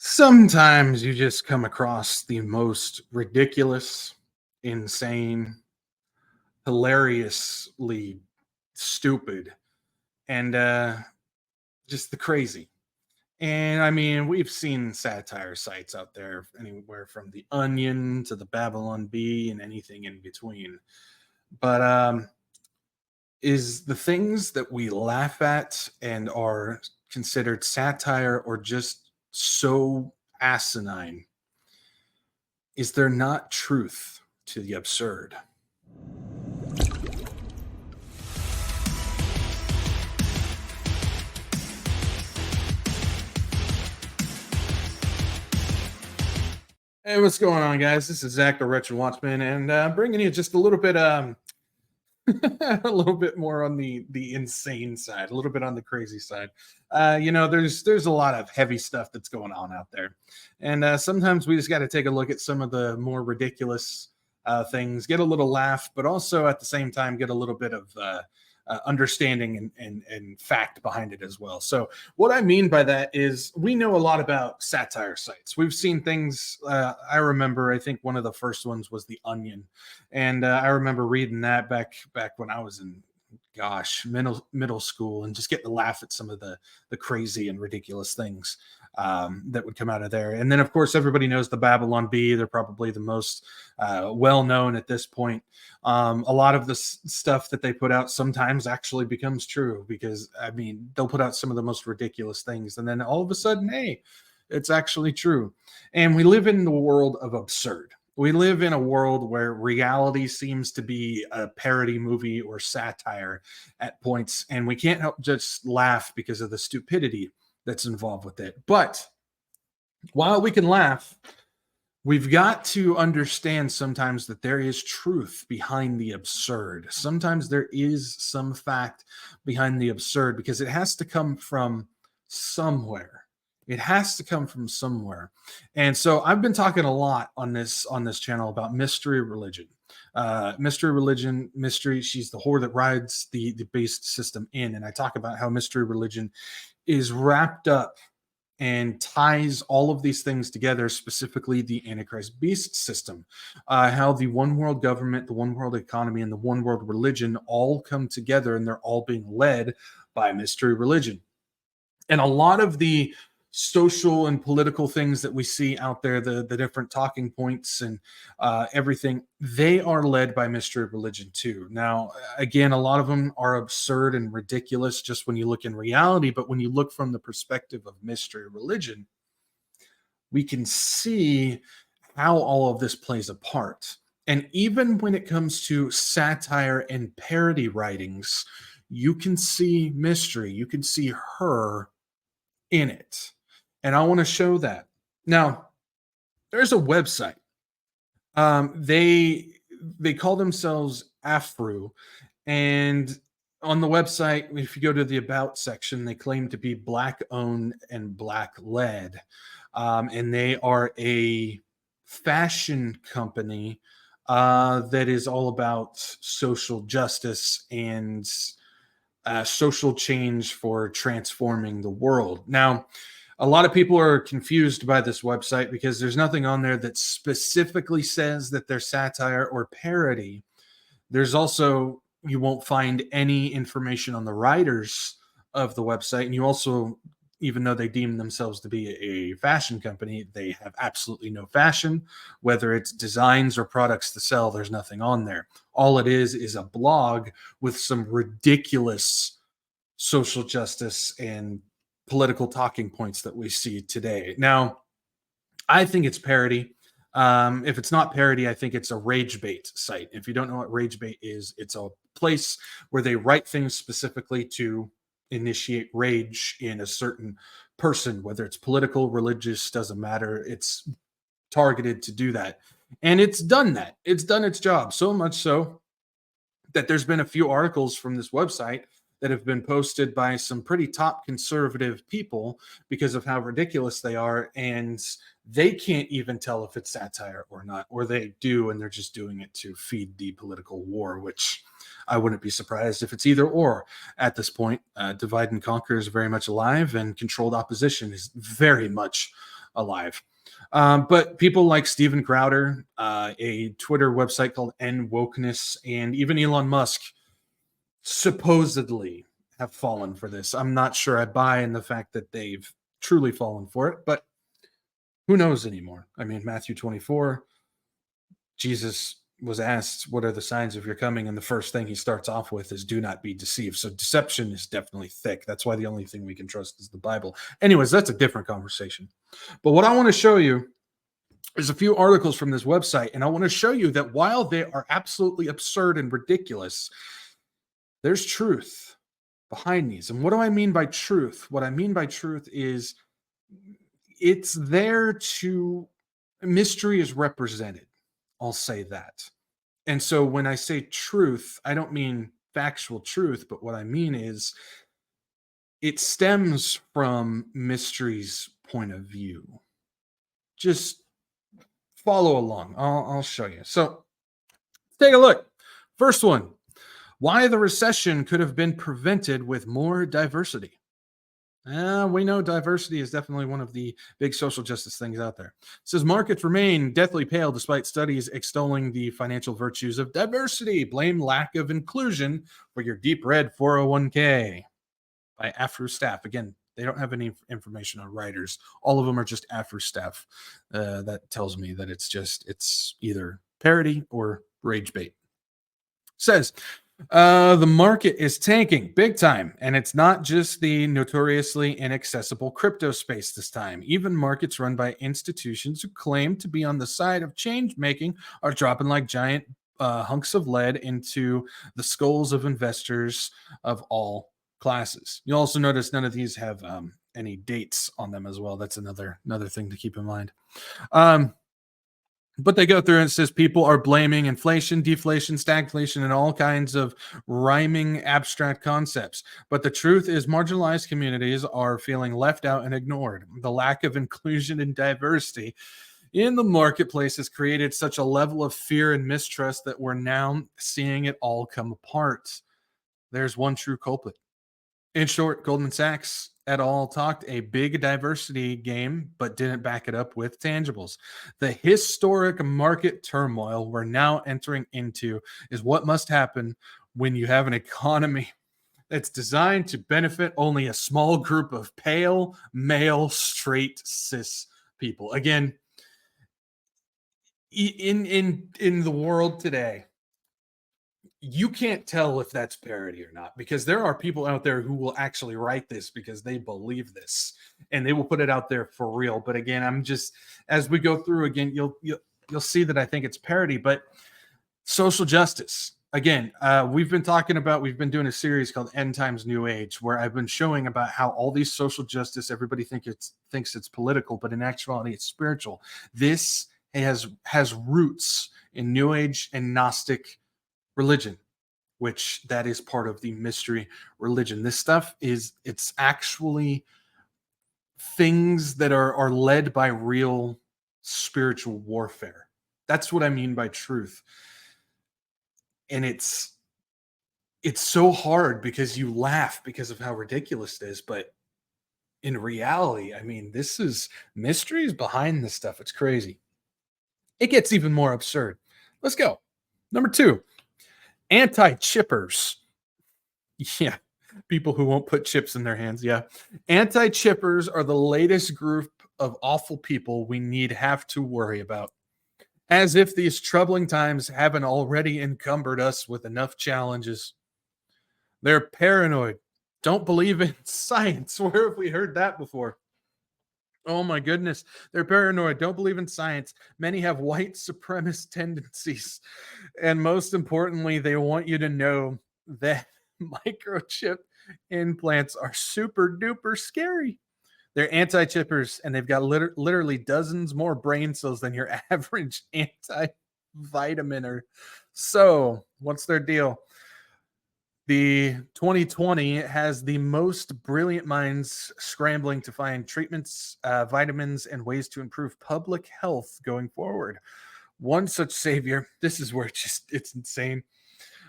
Sometimes you just come across the most ridiculous, insane, hilariously stupid, and just the crazy. And I mean, we've seen satire sites out there, anywhere from the Onion to the Babylon Bee and anything in between. But is the things that we laugh at and are considered satire or just so asinine, is there not truth to the absurd? Hey, what's going on, guys? This is Zach, the Wretched Watchman, and bringing you just a little bit, a little bit more on the insane side, a little bit on the crazy side. There's a lot of heavy stuff that's going on out there, and sometimes we just got to take a look at some of the more ridiculous things, get a little laugh, but also at the same time get a little bit of understanding and fact behind it as well. So what I mean by that is we know a lot about satire sites. We've seen things. I remember, I think one of the first ones was the Onion, and I remember reading that back when I was in, gosh, middle school, and just getting to laugh at some of the crazy and ridiculous things that would come out of there. And then, of course, everybody knows the Babylon Bee. They're probably the most well known at this point. A lot of the stuff that they put out sometimes actually becomes true, because I mean, they'll put out some of the most ridiculous things, and then all of a sudden, hey, it's actually true. And we live in the world of absurd. We live in a world where reality seems to be a parody movie or satire at points, and we can't help just laugh because of the stupidity that's involved with it. But while we can laugh, we've got to understand sometimes that there is truth behind the absurd. Sometimes there is some fact behind the absurd, because it has to come from somewhere. It has to come from somewhere. And so I've been talking a lot on this channel about mystery religion. Mystery, she's the whore that rides the beast system in. And I talk about how mystery religion is wrapped up and ties all of these things together, specifically the Antichrist beast system, how the one world government, the one world economy, and the one world religion all come together, and they're all being led by mystery religion. And a lot of the social and political things that we see out there, the different talking points and everything, they are led by mystery religion too. Now, again, a lot of them are absurd and ridiculous just when you look in reality, but when you look from the perspective of mystery religion, we can see how all of this plays a part. And even when it comes to satire and parody writings, you can see mystery, you can see her in it. And I want to show that. Now, there's a website. They call themselves Afro, and on the website, if you go to the About section, they claim to be Black owned and Black led, and they are a fashion company that is all about social justice and social change for transforming the world. Now, a lot of people are confused by this website because there's nothing on there that specifically says that they're satire or parody. There's also, you won't find any information on the writers of the website. And you also, even though they deem themselves to be a fashion company, they have absolutely no fashion, whether it's designs or products to sell. There's nothing on there. All it is a blog with some ridiculous social justice and political talking points that we see today. Now, I think it's parody. If it's not parody, I think it's a rage bait site. If you don't know what rage bait is, it's a place where they write things specifically to initiate rage in a certain person, whether it's political, religious, doesn't matter. It's targeted to do that. And it's done that. It's done its job, so much so that there's been a few articles from this website that have been posted by some pretty top conservative people because of how ridiculous they are, and they can't even tell if it's satire or not, or they do, and they're just doing it to feed the political war, which I wouldn't be surprised if it's either or at this point. Divide and conquer is very much alive, and controlled opposition is very much alive. But people like Steven Crowder, a Twitter website called End Wokeness, and even Elon Musk supposedly have fallen for this. I'm not sure I buy in the fact that they've truly fallen for it, but who knows anymore? I mean, Matthew 24, Jesus was asked, "What are the signs of your coming?" And the first thing he starts off with is, "Do not be deceived." So deception is definitely thick. That's why the only thing we can trust is the Bible. Anyways, that's a different conversation. But what I want to show you is a few articles from this website, and I want to show you that while they are absolutely absurd and ridiculous, there's truth behind these. And what do I mean by truth? What I mean by truth is it's there to, mystery is represented. I'll say that. And so when I say truth, I don't mean factual truth, but what I mean is it stems from mystery's point of view. Just follow along. I'll show you. So take a look. First one, why the recession could have been prevented with more diversity. We know diversity is definitely one of the big social justice things out there. It says markets remain deathly pale despite studies extolling the financial virtues of diversity. Blame lack of inclusion for your deep red 401k by AFRU staff. Again, they don't have any information on writers. All of them are just AFRU staff. That tells me that it's either parody or rage bait. Says the market is tanking big time, and it's not just the notoriously inaccessible crypto space this time. Even markets run by institutions who claim to be on the side of change making are dropping like giant hunks of lead into the skulls of investors of all classes. You'll also notice none of these have any dates on them as well. That's another thing to keep in mind. But they go through and it says people are blaming inflation, deflation, stagflation, and all kinds of rhyming abstract concepts. But the truth is marginalized communities are feeling left out and ignored. The lack of inclusion and diversity in the marketplace has created such a level of fear and mistrust that we're now seeing it all come apart. There's one true culprit. In short, Goldman Sachs et al. Talked a big diversity game, but didn't back it up with tangibles. The historic market turmoil we're now entering into is what must happen when you have an economy that's designed to benefit only a small group of pale, male, straight, cis people. Again, in the world today, you can't tell if that's parody or not, because there are people out there who will actually write this because they believe this and they will put it out there for real. But again, I'm just, as we go through again, you'll see that I think it's parody. But social justice, again, we've been doing a series called End Times New Age, where I've been showing about how all these social justice, everybody thinks it's political, but in actuality it's spiritual. This has roots in New Age and Gnostic religion, which that is part of the mystery religion. This stuff it's actually things that are led by real spiritual warfare. That's what I mean by truth. And it's so hard because you laugh because of how ridiculous it is, but in reality, I mean, this is mysteries behind this stuff. It's crazy. It gets even more absurd. Let's go. Number 2. Anti-chippers. Yeah, people who won't put chips in their hands. Yeah. Anti-chippers are the latest group of awful people we have to worry about. As if these troubling times haven't already encumbered us with enough challenges. They're paranoid. Don't believe in science. Where have we heard that before? Oh my goodness. They're paranoid. Don't believe in science. Many have white supremacist tendencies. And most importantly, they want you to know that microchip implants are super duper scary. They're anti-chippers, and they've got literally dozens more brain cells than your average anti-vitaminer. So what's their deal? The 2020 has the most brilliant minds scrambling to find treatments, vitamins, and ways to improve public health going forward. One such savior, this is where it's insane.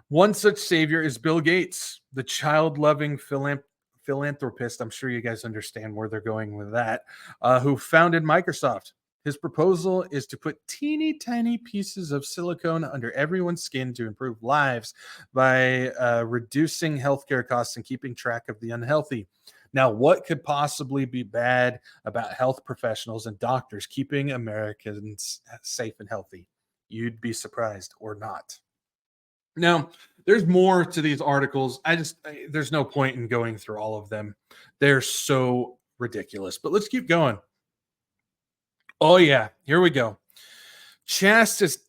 One such savior is Bill Gates, the child-loving philanthropist, I'm sure you guys understand where they're going with that, who founded Microsoft. His proposal is to put teeny tiny pieces of silicone under everyone's skin to improve lives by reducing healthcare costs and keeping track of the unhealthy. Now, what could possibly be bad about health professionals and doctors keeping Americans safe and healthy? You'd be surprised or not. Now, there's more to these articles. There's no point in going through all of them. They're so ridiculous. But let's keep going. Oh yeah, here we go. Chastity,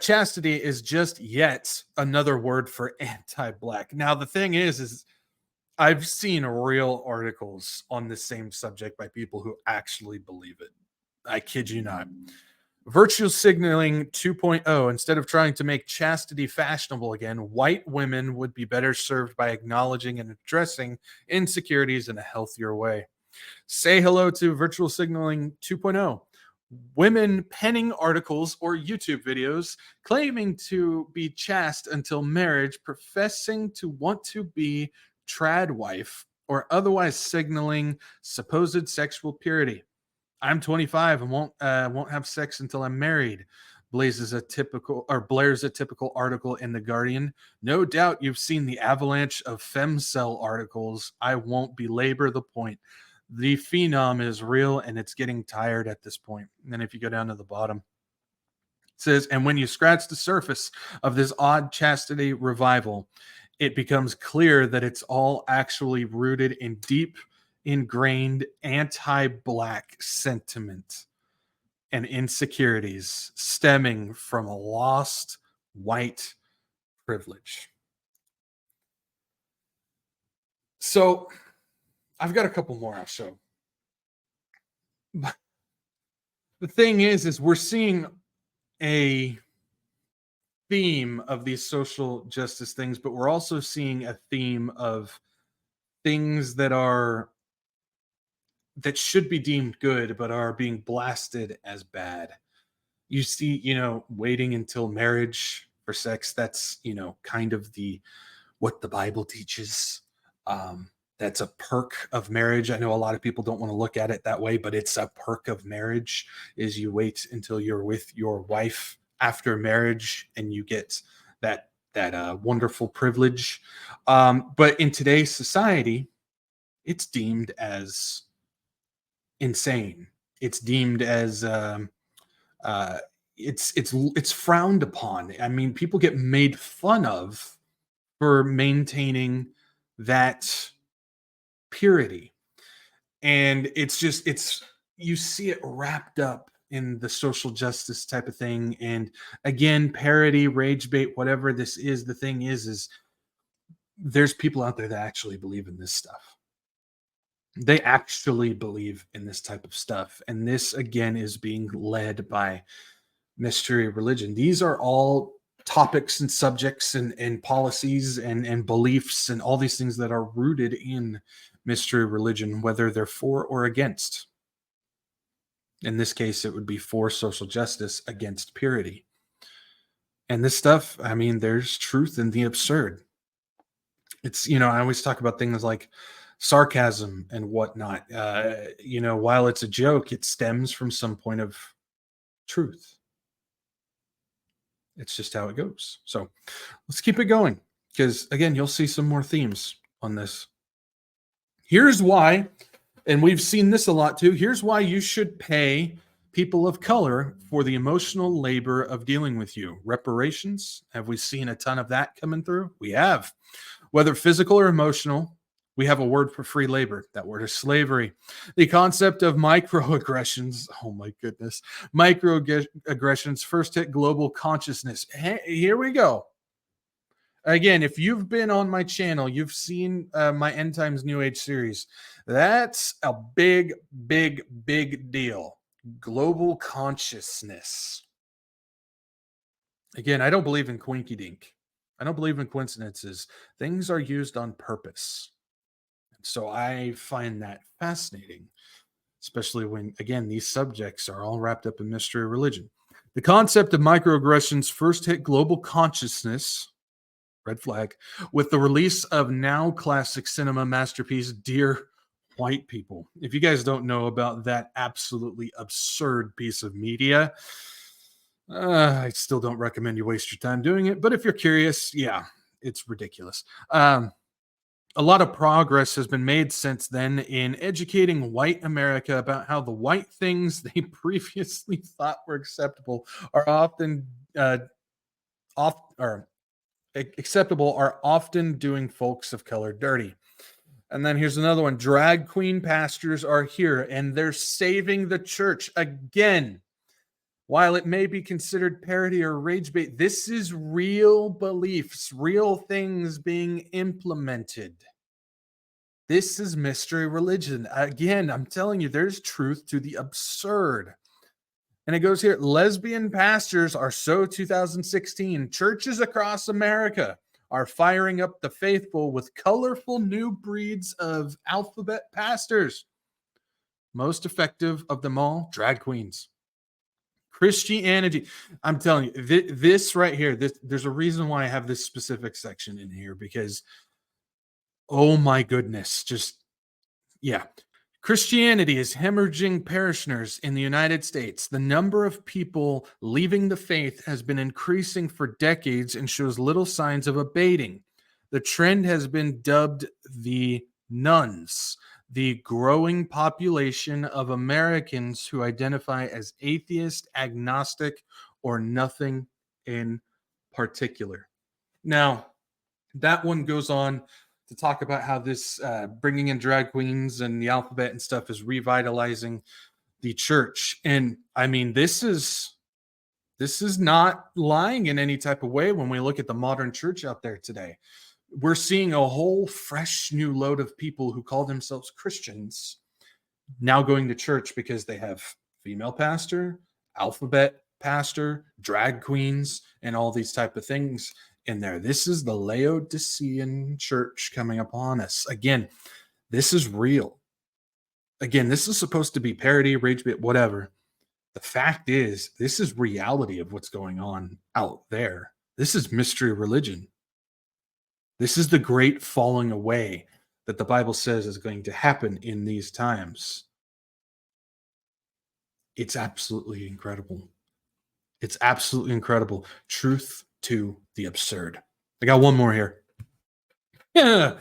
chastity is just yet another word for anti-black. Now, the thing is I've seen real articles on the same subject by people who actually believe it. I kid you not. Virtue signaling 2.0, instead of trying to make chastity fashionable again, white women would be better served by acknowledging and addressing insecurities in a healthier way. Say hello to virtual signaling 2.0. Women penning articles or YouTube videos claiming to be chaste until marriage, professing to want to be trad wife, or otherwise signaling supposed sexual purity. I'm 25 and won't have sex until I'm married. Blares a typical article in the Guardian. No doubt you've seen the avalanche of femcel articles. I won't belabor the point. The phenom is real and it's getting tired at this point. And then if you go down to the bottom, it says, and when you scratch the surface of this odd chastity revival, it becomes clear that it's all actually rooted in deep, ingrained anti-black sentiment and insecurities stemming from a lost white privilege. So I've got a couple more I'll show. But the thing is we're seeing a theme of these social justice things, but we're also seeing a theme of things that should be deemed good but are being blasted as bad. You see, waiting until marriage for sex, that's, kind of what the Bible teaches. That's a perk of marriage. I know a lot of people don't want to look at it that way, but it's a perk of marriage is you wait until you're with your wife after marriage and you get that wonderful privilege. But in today's society, it's deemed as insane. It's deemed as it's frowned upon. I mean, people get made fun of for maintaining that purity, and it's you see it wrapped up in the social justice type of thing. And again, parody, rage bait, whatever this is, the thing is there's people out there that actually believe in this stuff. They actually believe in this type of stuff, and this again is being led by mystery religion. These are all topics and subjects and policies and beliefs and all these things that are rooted in mystery religion, whether they're for or against. In this case, it would be for social justice, against purity. And this stuff, I mean, there's truth in the absurd. It's, I always talk about things like sarcasm and whatnot. While it's a joke, it stems from some point of truth. It's just how it goes. So let's keep it going, because again, you'll see some more themes on this. Here's why, and we've seen this a lot too. Here's why you should pay people of color for the emotional labor of dealing with you. Reparations. Have we seen a ton of that coming through? We have. Whether physical or emotional, we have a word for free labor. That word is slavery. The concept of microaggressions, oh my goodness, microaggressions first hit global consciousness. Hey, here we go. Again, if you've been on my channel, you've seen my End Times New Age series. That's a big, big, big deal. Global consciousness. Again, I don't believe in quinky dink. I don't believe in coincidences. Things are used on purpose. So I find that fascinating, especially when, again, these subjects are all wrapped up in mystery religion. The concept of microaggressions first hit global consciousness, red flag, with the release of now classic cinema masterpiece Dear White People. If you guys don't know about that absolutely absurd piece of media, I still don't recommend you waste your time doing it. But if you're curious, yeah, it's ridiculous. A lot of progress has been made since then in educating white America about how the white things they previously thought were acceptable are often off or acceptable are often doing folks of color dirty. And then here's another one. Drag queen pastors are here and they're saving the church again. While it may be considered parody or rage bait, this is real beliefs, real things being implemented. This is mystery religion. Again, I'm telling you, there's truth to the absurd. And it goes here, lesbian pastors are so 2016. Churches across America are firing up the faithful with colorful new breeds of alphabet pastors. Most effective of them all, drag queens. Christianity. I'm telling you, this right here, there's a reason why I have this specific section in here because, oh my goodness, just, yeah. Christianity is hemorrhaging parishioners in the United States. The number of people leaving the faith has been increasing for decades and shows little signs of abating. The trend has been dubbed the nuns, the growing population of Americans who identify as atheist, agnostic, or nothing in particular. Now, that one goes on to talk about how this bringing in drag queens and the alphabet and stuff is revitalizing the church. And I mean, this is not lying in any type of way when we look at the modern church out there today. We're seeing a whole fresh new load of people who call themselves Christians now going to church because they have female pastor, alphabet pastor, drag queens, and all these type of things in there. This is the Laodicean church coming upon us. Again, this is real. Again, this is supposed to be parody, rage bit, whatever. The fact is, this is reality of what's going on out there. This is mystery religion. This is the great falling away that the Bible says is going to happen in these times. It's absolutely incredible. It's absolutely incredible. Truth to the absurd. I got one more here. Yeah,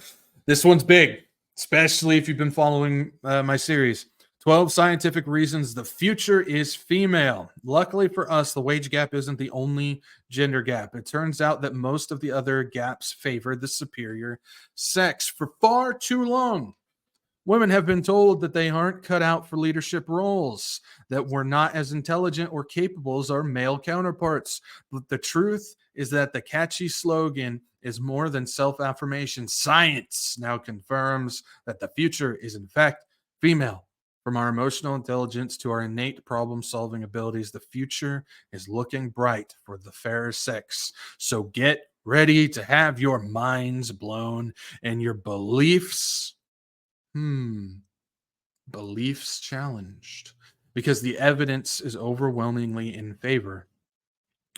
this one's big, especially if you've been following my series. 12 scientific reasons the future is female. Luckily for us, the wage gap isn't the only gender gap. It turns out that most of the other gaps favor the superior sex. For far too long, women have been told that they aren't cut out for leadership roles, that we're not as intelligent or capable as our male counterparts. But the truth is that the catchy slogan is more than self-affirmation. Science now confirms that the future is, in fact, female. From our emotional intelligence to our innate problem-solving abilities, the future is looking bright for the fairer sex. So get ready to have your minds blown and your beliefs challenged, because the evidence is overwhelmingly in favor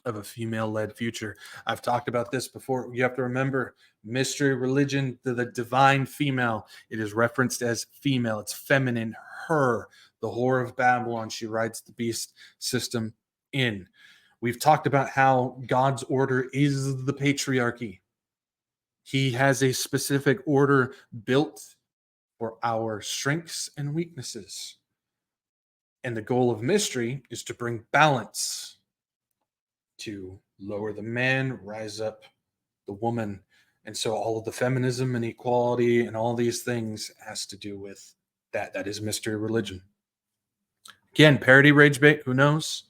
of a female-led future. I've talked about this before. You have to remember, mystery religion, the divine female, it is referenced as female. It's feminine, her, the whore of Babylon. She rides the beast system in. We've talked about how God's order is the patriarchy. He has a specific order built for our strengths and weaknesses. And the goal of mystery is to bring balance, to lower the man, rise up the woman. And so all of the feminism and equality and all these things has to do with that. That is mystery religion. Again, parody, rage bait, who knows?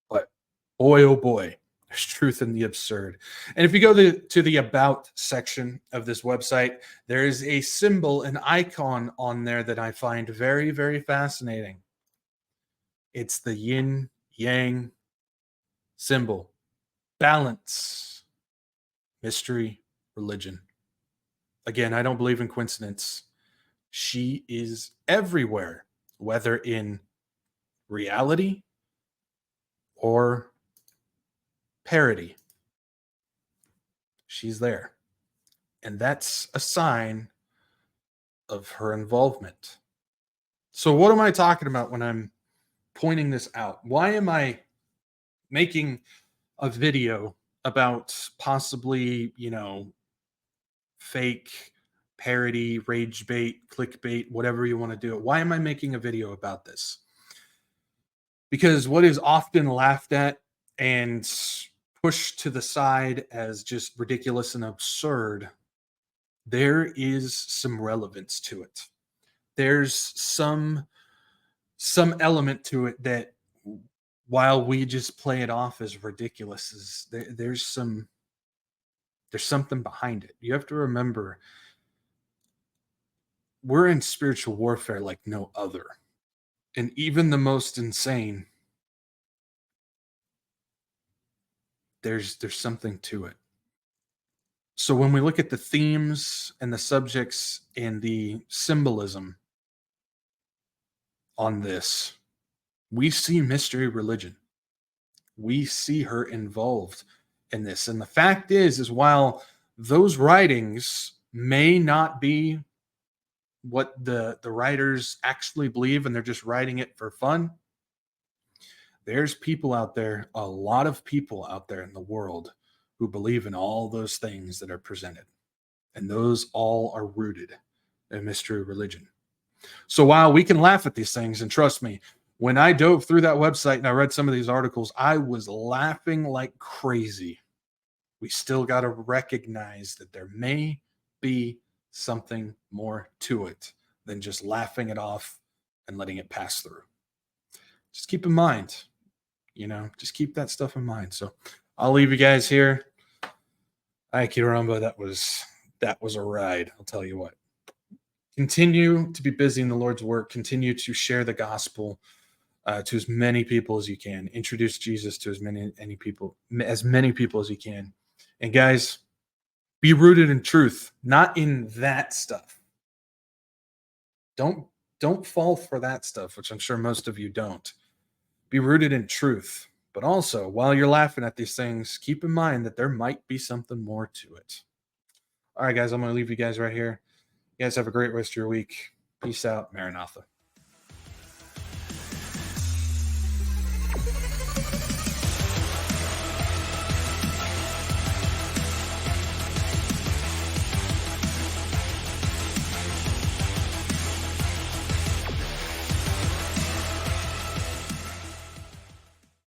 But boy, oh boy, there's truth in the absurd. And if you go to the about section of this website, there is a symbol, an icon on there that I find very, very fascinating. It's the yin yang symbol. Balance. Mystery religion. Again, I don't believe in coincidence. She is everywhere, whether in reality or parody. She's there. And that's a sign of her involvement. So, what am I talking about when I'm pointing this out? Why am I making a video about possibly, fake parody, rage bait, clickbait, whatever you want to do it? Why am I making a video about this? Because what is often laughed at and pushed to the side as just ridiculous and absurd, there is some relevance to it. There's some element to it that, while we just play it off as ridiculous, there's something behind it. You have to remember, we're in spiritual warfare like no other. And even the most insane, there's something to it. So when we look at the themes and the subjects and the symbolism on this, we see mystery religion. We see her involved in this. And the fact is while those writings may not be what the writers actually believe and they're just writing it for fun, there's people out there, a lot of people out there in the world, who believe in all those things that are presented. And those all are rooted in mystery religion. So while we can laugh at these things, and trust me, when I dove through that website and I read some of these articles, I was laughing like crazy. We still got to recognize that there may be something more to it than just laughing it off and letting it pass through. Just keep in mind, just keep that stuff in mind. So I'll leave you guys here. Ay, Kiramba, that was a ride. I'll tell you what. Continue to be busy in the Lord's work. Continue to share the gospel to as many people as you can. Introduce Jesus to as many people as you can. And guys, be rooted in truth, not in that stuff. Don't fall for that stuff, which I'm sure most of you don't. Be rooted in truth. But also, while you're laughing at these things, keep in mind that there might be something more to it. All right, guys, I'm going to leave you guys right here. You guys have a great rest of your week. Peace out. Maranatha.